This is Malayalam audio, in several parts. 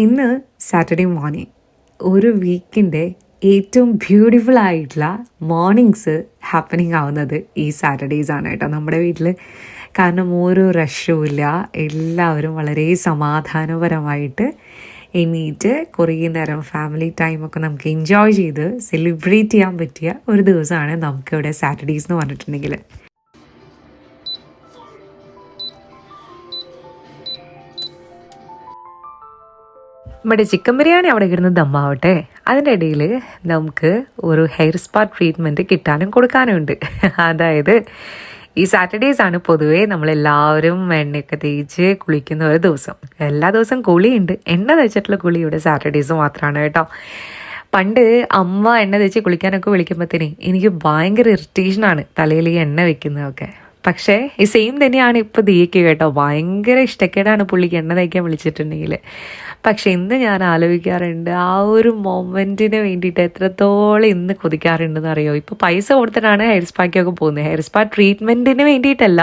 ഇന്ന് സാറ്റർഡേ മോർണിംഗ്, ഒരു വീക്കിൻ്റെ ഏറ്റവും ബ്യൂട്ടിഫുൾ ആയിട്ടുള്ള മോർണിംഗ്സ് ഹാപ്പനിങ് ആവുന്നത് ഈ സാറ്റർഡേയ്സ് ആണ് കേട്ടോ നമ്മുടെ വീട്ടിൽ. കാരണം ഓരോ റഷും ഇല്ല, എല്ലാവരും വളരെ സമാധാനപരമായിട്ട് എണീറ്റ് കുറേ നേരം ഫാമിലി ടൈമൊക്കെ നമുക്ക് എൻജോയ് ചെയ്ത് സെലിബ്രേറ്റ് ചെയ്യാൻ പറ്റിയ ഒരു ദിവസമാണ് നമുക്കിവിടെ സാറ്റർഡേയ്സ് എന്ന് പറഞ്ഞിട്ടുണ്ടെങ്കിൽ. നമ്മുടെ ചിക്കൻ ബിരിയാണി അവിടെ ഇരുന്ന് ദമ്മാവട്ടെ, അതിൻ്റെ ഇടയിൽ നമുക്ക് ഒരു ഹെയർ സ്പാ ട്രീറ്റ്മെൻറ്റ് കിട്ടാനും കൊടുക്കാനും ഉണ്ട്. അതായത് ഈ സാറ്റർഡേയ്സ് ആണ് പൊതുവേ നമ്മളെല്ലാവരും എണ്ണയൊക്കെ തേച്ച് കുളിക്കുന്ന ഒരു ദിവസം. എല്ലാ ദിവസവും കുളിയുണ്ട്, എണ്ണ തേച്ചിട്ടുള്ള കുളി ഇവിടെ സാറ്റർഡേയ്സ് മാത്രമാണ് കേട്ടോ. പണ്ട് അമ്മ എണ്ണ തേച്ച് കുളിക്കാനൊക്കെ വിളിക്കുമ്പോഴത്തേനെ എനിക്ക് ഭയങ്കര ഇറിറ്റേഷനാണ് തലയിൽ ഈ എണ്ണ വെക്കുന്നതൊക്കെ. പക്ഷേ ഈ സെയിം തന്നെയാണ് ഇപ്പോൾ ദിയയ്ക്ക് കേട്ടോ. ഭയങ്കര ഇഷ്ടക്കേടാണ് പുള്ളിക്ക് എണ്ണ തേക്കാൻ വിളിച്ചിട്ടുണ്ടെങ്കിൽ. പക്ഷെ ഇന്ന് ഞാൻ ആലോചിക്കാറുണ്ട്, ആ ഒരു മൊമെൻറ്റിന് വേണ്ടിയിട്ട് എത്രത്തോളം ഇന്ന് കൊതിക്കാറുണ്ടെന്ന് അറിയോ. ഇപ്പോൾ പൈസ കൊടുത്തിട്ടാണ് ഹെയർ സ്പാക്കൊക്കെ പോകുന്നത്. ഹെയർ സ്പാ ട്രീറ്റ്മെൻറ്റിന് വേണ്ടിയിട്ടല്ല,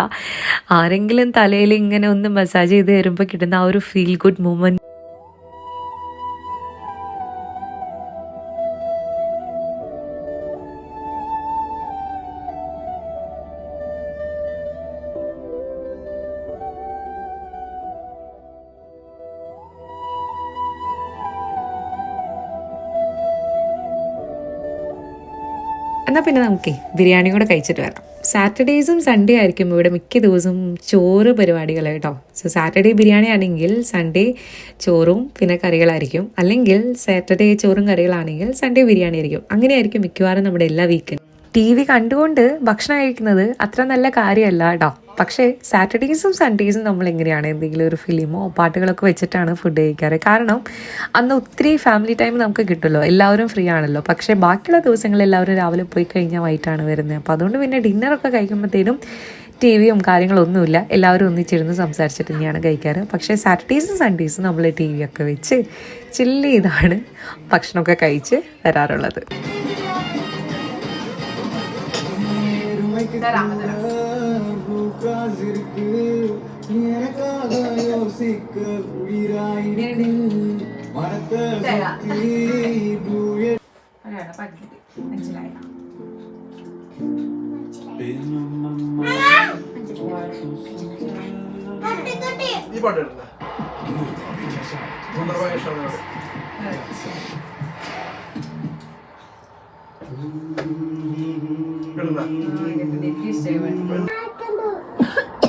ആരെങ്കിലും തലയിൽ ഇങ്ങനെ ഒന്ന് മസാജ് ചെയ്ത് തരുമ്പോൾ കിട്ടുന്ന ആ ഒരു ഫീൽ ഗുഡ് മൊമെൻറ്റ്. എന്നാൽ പിന്നെ നമുക്കേ ബിരിയാണി കൂടെ കഴിച്ചിട്ട് വരാം. സാറ്റർഡേയ്സും സൺഡേ ആയിരിക്കും ഇവിടെ മിക്ക ദിവസവും ചോറ് പരിപാടികൾ കേട്ടോ. സോ സാറ്റർഡേ ബിരിയാണി ആണെങ്കിൽ സൺഡേ ചോറും പിന്നെ കറികളായിരിക്കും, അല്ലെങ്കിൽ സാറ്റർഡേ ചോറും കറികളാണെങ്കിൽ സൺഡേ ബിരിയാണി ആയിരിക്കും. അങ്ങനെയായിരിക്കും മിക്കവാറും നമ്മുടെ എല്ലാ വീക്കിലും. ടി വി കണ്ടുകൊണ്ട് ഭക്ഷണം കഴിക്കുന്നത് അത്ര നല്ല കാര്യമല്ല കേട്ടോ. പക്ഷേ സാറ്റർഡേയ്സും സൺഡേയ്സും നമ്മൾ എങ്ങനെയാണ് എന്തെങ്കിലും ഒരു ഫിലിമോ പാട്ടുകളൊക്കെ വെച്ചിട്ടാണ് ഫുഡ് കഴിക്കാറ്. കാരണം അന്ന് ഒത്തിരി ഫാമിലി ടൈം നമുക്ക് കിട്ടുമല്ലോ, എല്ലാവരും ഫ്രീ ആണല്ലോ. പക്ഷേ ബാക്കിയുള്ള ദിവസങ്ങളിൽ എല്ലാവരും രാവിലെ പോയി കഴിഞ്ഞാൽ വൈകിട്ടാണ് വരുന്നത്. അപ്പോൾ അതുകൊണ്ട് പിന്നെ ഡിന്നറൊക്കെ കഴിക്കുമ്പോഴത്തേനും ടി വിയും കാര്യങ്ങളൊന്നുമില്ല, എല്ലാവരും ഒന്നിച്ചിരുന്ന് സംസാരിച്ചിട്ട് തന്നെയാണ് കഴിക്കാറ്. പക്ഷേ സാറ്റർഡേയ്സും സൺഡേയ്സും നമ്മൾ ടി വി ഒക്കെ വെച്ച് ചില്ല് ചെയ്താണ് ഭക്ഷണമൊക്കെ കഴിച്ച് വരാറുള്ളത്. ഈ പാട്ട് എടുത്ത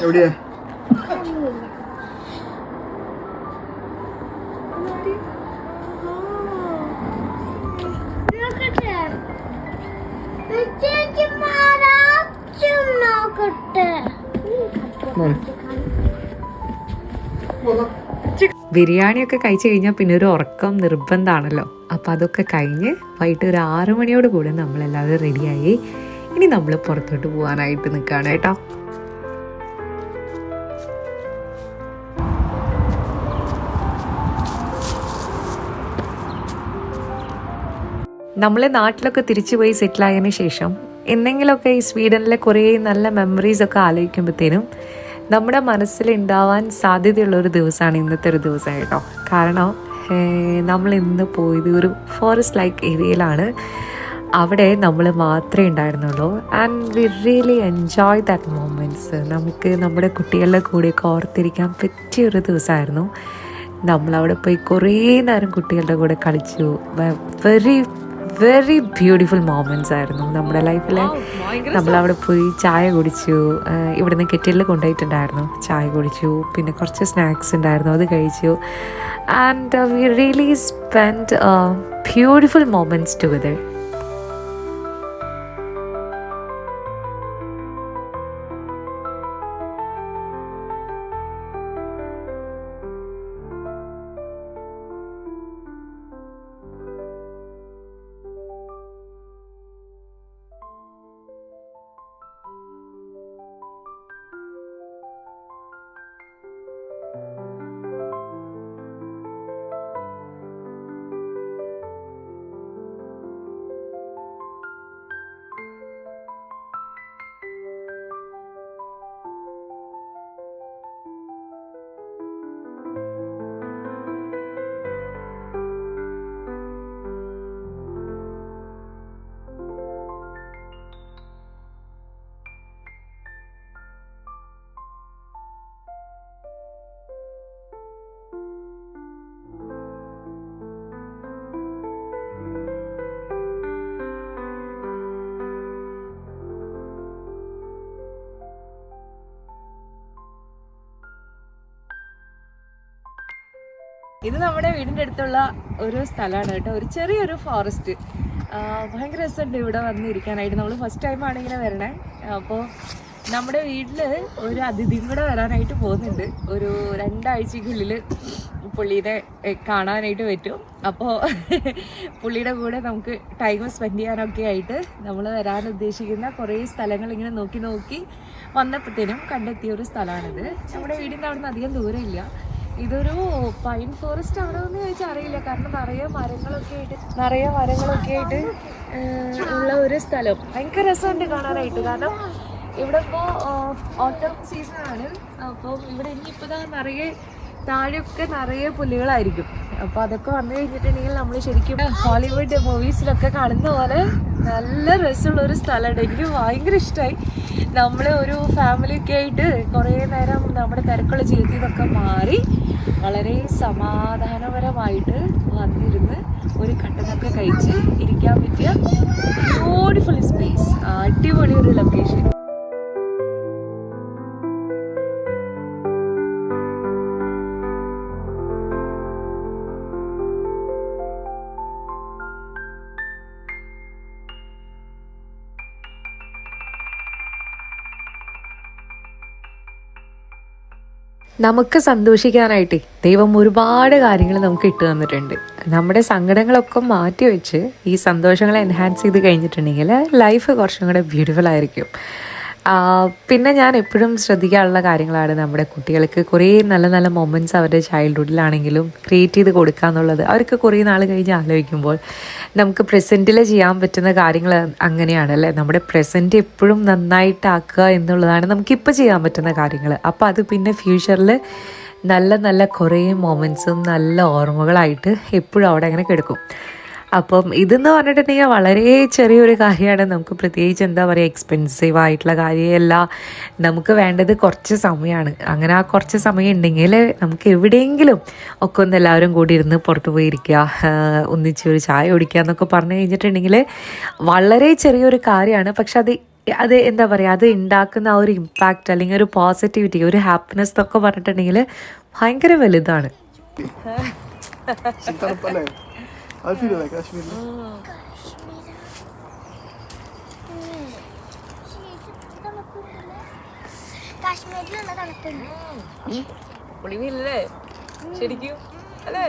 എവിടെയാ ബിരിയാണിയൊക്കെ കഴിച്ചു കഴിഞ്ഞാൽ പിന്നെ ഒരു ഉറക്കം നിർബന്ധമാണല്ലോ. അപ്പം അതൊക്കെ കഴിഞ്ഞ് വൈകിട്ട് ഒരു 6 മണിയോട് കൂടെ നമ്മളെല്ലാവരും റെഡിയായി. ഇനി നമ്മൾ പുറത്തോട്ട് പോകാനായിട്ട് നിൽക്കുകയാണ് കേട്ടോ. നമ്മളെ നാട്ടിലൊക്കെ തിരിച്ചു പോയി സെറ്റിലായതിനു ശേഷം എന്തെങ്കിലുമൊക്കെ ഈ സ്വീഡനിലെ കുറേ നല്ല മെമ്മറീസൊക്കെ ആലോചിക്കുമ്പോഴത്തേനും നമ്മുടെ മനസ്സിലുണ്ടാവാൻ സാധ്യതയുള്ളൊരു ദിവസമാണ് ഇന്നത്തെ ഒരു ദിവസം കേട്ടോ. കാരണം നമ്മൾ ഇന്ന് പോയത് ഒരു ഫോറസ്റ്റ് ലൈക്ക് ഏരിയയിലാണ്. അവിടെ നമ്മൾ മാത്രമേ ഉണ്ടായിരുന്നുള്ളൂ. And we really enjoy that moments. നമുക്ക് നമ്മുടെ കുട്ടികളുടെ കൂടെയൊക്കെ ഓർത്തിരിക്കാൻ പറ്റിയൊരു ദിവസമായിരുന്നു. നമ്മളവിടെ പോയി കുറേ നേരം കുട്ടികളുടെ കൂടെ കളിച്ചു. വെരി വെരി ബ്യൂട്ടിഫുൾ മൊമെൻറ്റ്സ് ആയിരുന്നു നമ്മുടെ ലൈഫിൽ. നമ്മളവിടെ പോയി ചായ കുടിച്ചു. ഇവിടുന്ന് കെറ്റിലിൽ കൊണ്ടുപോയിട്ടുണ്ടായിരുന്നു, ചായ കുടിച്ചു. പിന്നെ കുറച്ച് സ്നാക്സ് ഉണ്ടായിരുന്നു, അത് കഴിച്ചു. And we really spend beautiful moments together. ഇത് നമ്മുടെ വീടിൻ്റെ അടുത്തുള്ള ഒരു സ്ഥലമാണ് കേട്ടോ, ഒരു ചെറിയൊരു ഫോറസ്റ്റ്. ഭയങ്കര രസമുണ്ട് ഇവിടെ വന്നിരിക്കാനായിട്ട്. നമ്മൾ ഫസ്റ്റ് ടൈമാണ് ഇങ്ങനെ വരണേ. അപ്പോൾ നമ്മുടെ വീട്ടിൽ ഒരു അതിഥിയും കൂടെ വരാനായിട്ട് പോകുന്നുണ്ട്. ഒരു 2 ആഴ്ചക്കുള്ളിൽ പുള്ളീനെ കാണാനായിട്ട് പറ്റും. അപ്പോൾ പുള്ളിയുടെ കൂടെ നമുക്ക് ടൈം സ്പെൻഡ് ചെയ്യാനൊക്കെ ആയിട്ട് നമ്മൾ വരാൻ ഉദ്ദേശിക്കുന്ന കുറേ സ്ഥലങ്ങൾ ഇങ്ങനെ നോക്കി നോക്കി വന്നപ്പോഴത്തേനും കണ്ടെത്തിയ ഒരു സ്ഥലമാണിത്. നമ്മുടെ വീടിൻ്റെ അവിടെ നിന്ന് അധികം ദൂരമില്ല. ഇതൊരു പൈൻ ഫോറസ്റ്റ് ആണോ എന്ന് ചോദിച്ചാൽ അറിയില്ല, കാരണം നിറയെ മരങ്ങളൊക്കെ ആയിട്ട് ഉള്ള ഒരു സ്ഥലം. ഭയങ്കര രസമുണ്ട് കാണാനായിട്ട്. കാരണം ഇവിടെ ഇപ്പോൾ ഓട്ടം സീസണാണ്. അപ്പം ഇവിടെ ഇനിയിപ്പോൾ നിറയെ താഴെയൊക്കെ നിറയെ പുല്ലുകളായിരിക്കും. അപ്പോൾ അതൊക്കെ വന്നു കഴിഞ്ഞിട്ടുണ്ടെങ്കിൽ നമ്മൾ ശരിക്കും ഹോളിവുഡ് മൂവീസിലൊക്കെ കാണുന്ന പോലെ നല്ല രസമുള്ളൊരു സ്ഥലമാണ്. എനിക്ക് ഭയങ്കര ഇഷ്ടമായി. നമ്മൾ ഒരു ഫാമിലിയൊക്കെ ആയിട്ട് കുറേ നേരം നമ്മുടെ തിരക്കുള്ള ജീവിതത്തിൽ നിന്നൊക്കെ മാറി വളരെ സമാധാനപരമായിട്ട് വന്നിരുന്ന് ഒരു കട്ടനൊക്കെ കഴിച്ച് ഇരിക്കാൻ പറ്റിയ ബ്യൂട്ടിഫുൾ സ്പേസ്, അടിപൊളി ഒരു ലൊക്കേഷൻ. നമുക്ക് സന്തോഷിക്കാനായിട്ട് ദൈവം ഒരുപാട് കാര്യങ്ങൾ നമുക്ക് ഇട്ട് തന്നിട്ടുണ്ട്. നമ്മുടെ സങ്കടങ്ങളൊക്കെ മാറ്റി വെച്ച് ഈ സന്തോഷങ്ങളെ എൻഹാൻസ് ചെയ്ത് കഴിഞ്ഞിട്ടുണ്ടെങ്കിൽ ലൈഫ് കുറച്ചും കൂടെ ബ്യൂട്ടിഫുൾ ആയിരിക്കും. പിന്നെ ഞാൻ എപ്പോഴും ശ്രദ്ധിക്കാനുള്ള കാര്യങ്ങളാണ് നമ്മുടെ കുട്ടികൾക്ക് കുറേ നല്ല നല്ല മൊമെൻറ്റ്സ് അവരുടെ ചൈൽഡ്ഹുഡിലാണെങ്കിലും ക്രിയേറ്റ് ചെയ്ത് കൊടുക്കുക എന്നുള്ളത്. അവർക്ക് കുറേ നാൾ കഴിഞ്ഞ് ആലോചിക്കുമ്പോൾ നമുക്ക് പ്രസൻറ്റിൽ ചെയ്യാൻ പറ്റുന്ന കാര്യങ്ങൾ അങ്ങനെയാണല്ലേ. നമ്മുടെ പ്രസൻറ്റ് എപ്പോഴും നന്നായിട്ടാക്കുക എന്നുള്ളതാണ് നമുക്കിപ്പോൾ ചെയ്യാൻ പറ്റുന്ന കാര്യങ്ങൾ. അപ്പോൾ അത് പിന്നെ ഫ്യൂച്ചറിൽ നല്ല നല്ല കുറേ മൊമെൻറ്റ്സും നല്ല ഓർമ്മകളായിട്ട് എപ്പോഴും അവിടെ അങ്ങനെ കിടക്കും. അപ്പം ഇതെന്ന് പറഞ്ഞിട്ടുണ്ടെങ്കിൽ വളരെ ചെറിയൊരു കാര്യമാണ്. നമുക്ക് പ്രത്യേകിച്ച് എന്താ പറയുക, എക്സ്പെൻസീവ് ആയിട്ടുള്ള കാര്യമല്ല. നമുക്ക് വേണ്ടത് കുറച്ച് സമയമാണ്. അങ്ങനെ ആ കുറച്ച് സമയം ഉണ്ടെങ്കിൽ നമുക്ക് എവിടെയെങ്കിലും ഒക്കെ ഒന്ന് എല്ലാവരും കൂടി ഇരുന്ന് പുറത്ത് പോയിരിക്കുക, ഒന്നിച്ചൊരു ചായ കുടിക്കുക എന്നൊക്കെ പറഞ്ഞു കഴിഞ്ഞിട്ടുണ്ടെങ്കിൽ വളരെ ചെറിയൊരു കാര്യമാണ്. പക്ഷെ അത് എന്താ പറയുക, അത് ഉണ്ടാക്കുന്ന ആ ഒരു ഇമ്പാക്റ്റ് അല്ലെങ്കിൽ ഒരു പോസിറ്റിവിറ്റി, ഒരു ഹാപ്പിനെസ് എന്നൊക്കെ പറഞ്ഞിട്ടുണ്ടെങ്കിൽ ഭയങ്കര വലുതാണ്. കാശ്മീരിലെ കാശ്മീരിൽ കാശ്മീരിലുള്ള തണുപ്പുണ്ട്. പൊളിവില്ലേ ശരിക്കും അല്ലേ?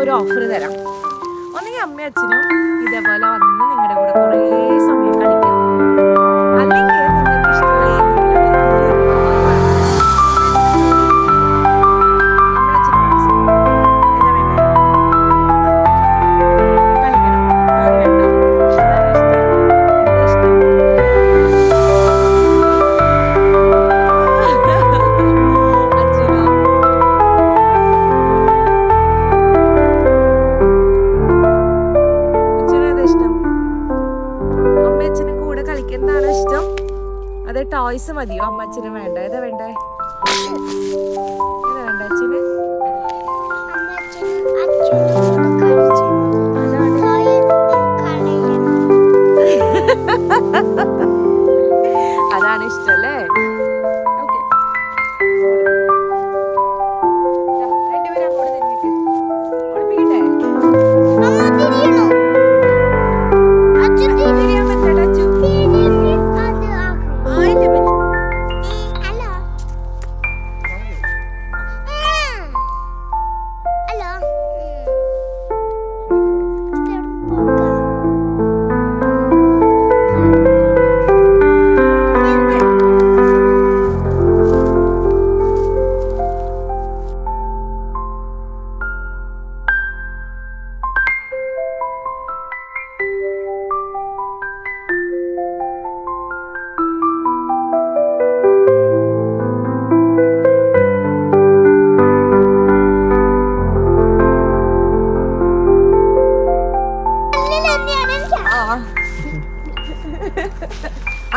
ഒരു ഓഫർ തരാം. ഒന്നെങ്കിൽ അമ്മയും അച്ഛനും ഇതേപോലെ വന്ന് നിങ്ങളുടെ കൂടെ കുറേ സമയം കളിക്കാം. അല്ലെങ്കിൽ നിങ്ങൾക്ക് ഇഷ്ടമുള്ള ടോയ്സ് മതിയോ? അമ്മച്ചന് വേണ്ട. ഏതാ വേണ്ടേ? ഏതാ വേണ്ട അച്ഛന്? അതാണ് ഇഷ്ടല്ലേ? ഓക്കെ, രണ്ടുപേരും അങ്ങോട്ട് തിരിഞ്ഞിട്ട് ഒളിപ്പിക്കട്ടെ.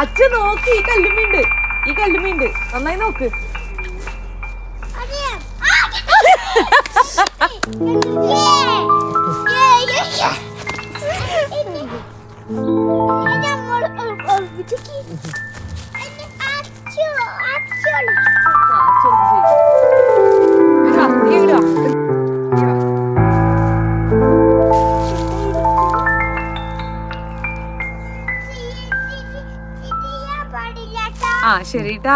അച്ഛൻ നോക്ക്, ഈ കല്ലുമീണ്ട് നന്നായി നോക്ക്. അറിയാം. ആ ശരിട്ടാ.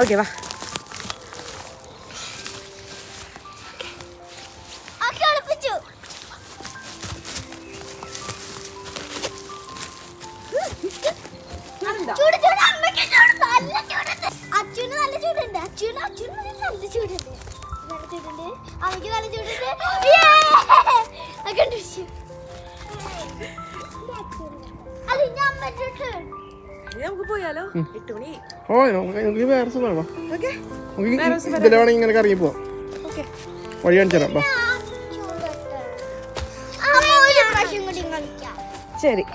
ഓക്കെ വാ. അച്ഛന് നല്ല ചൂടുണ്ട്. അച്ഛന് നല്ല ചൂടുണ്ട്. അമ്മയ്ക്ക് നല്ല ചൂടുണ്ട്. അത് ഞാൻ പറ്റിട്ട് നമുക്ക് പോയാലോ? 8 മണി. ഓ നമുക്ക് വേറെ ദിവസം വേണം. ഇതിലെ വേണമെങ്കിൽ ഇങ്ങനെ കറങ്ങി പോവാം. വഴി കാണിച്ചു തരാം. ഒരു പ്രാവശ്യം കൂടി കളിക്കാം. ശരി.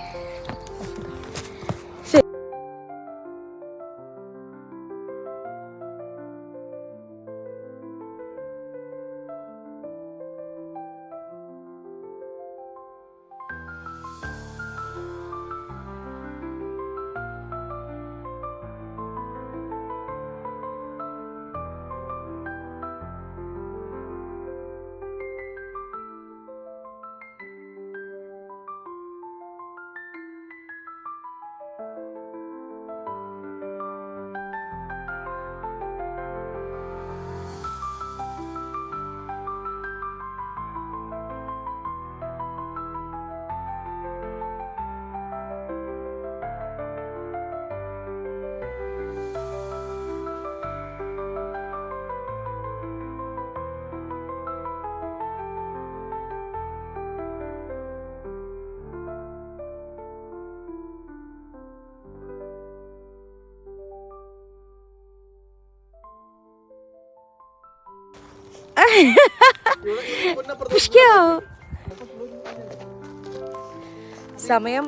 സമയം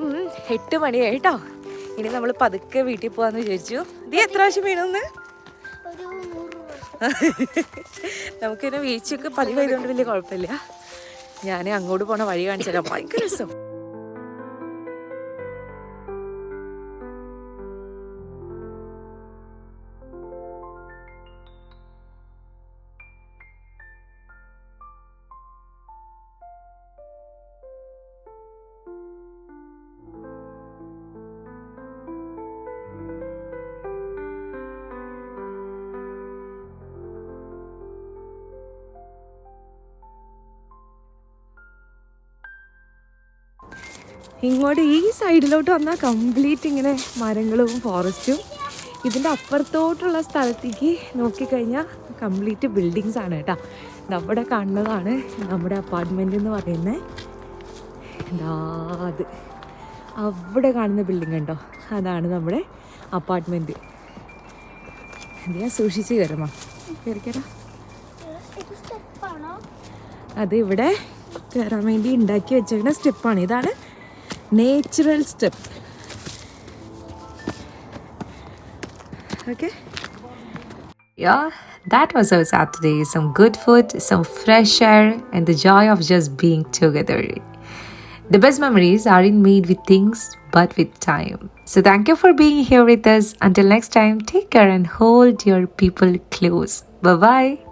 8 മണിയായി കേട്ടോ. ഇനി നമ്മൾ പതുക്കെ വീട്ടിൽ പോവാന്ന് വിചാരിച്ചു. നീ എത്ര പ്രാവശ്യം വീണൊന്ന്? നമുക്കിന്നെ വീഴ്ചയൊക്കെ പതിവായതുകൊണ്ട് വലിയ കുഴപ്പമില്ല. ഞാൻ അങ്ങോട്ട് പോണ വഴി കാണിച്ചു തരാം. ഭയങ്കര രസം. ഇങ്ങോട്ട് ഈ സൈഡിലോട്ട് വന്നാൽ കംപ്ലീറ്റ് ഇങ്ങനെ മരങ്ങളും ഫോറസ്റ്റും. ഇതിൻ്റെ അപ്പുറത്തോട്ടുള്ള സ്ഥലത്തേക്ക് നോക്കിക്കഴിഞ്ഞാൽ കംപ്ലീറ്റ് ബിൽഡിങ്സ് ആണ് കേട്ടോ. നമ്മുടെ കാണുന്നതാണ് നമ്മുടെ അപ്പാർട്ട്മെൻ്റ് എന്ന് പറയുന്നത്. അത് അവിടെ കാണുന്ന ബിൽഡിംഗ് ഉണ്ടോ, അതാണ് നമ്മുടെ അപ്പാർട്ട്മെൻറ്റ്. ഞാൻ സൂക്ഷിച്ച് കയറുമോ? കയറിക്കടാ. അത് ഇവിടെ കയറാൻ വേണ്ടി ഉണ്ടാക്കി വെച്ചേക്കുന്ന സ്റ്റെപ്പാണ്. ഇതാണ് natural step. Okay. Yeah, that was our Saturday. Some good food, some fresh air, and the joy of just being together. The best memories aren't made with things, but with time. So thank you for being here with us. Until next time, take care and hold your people close. Bye-bye.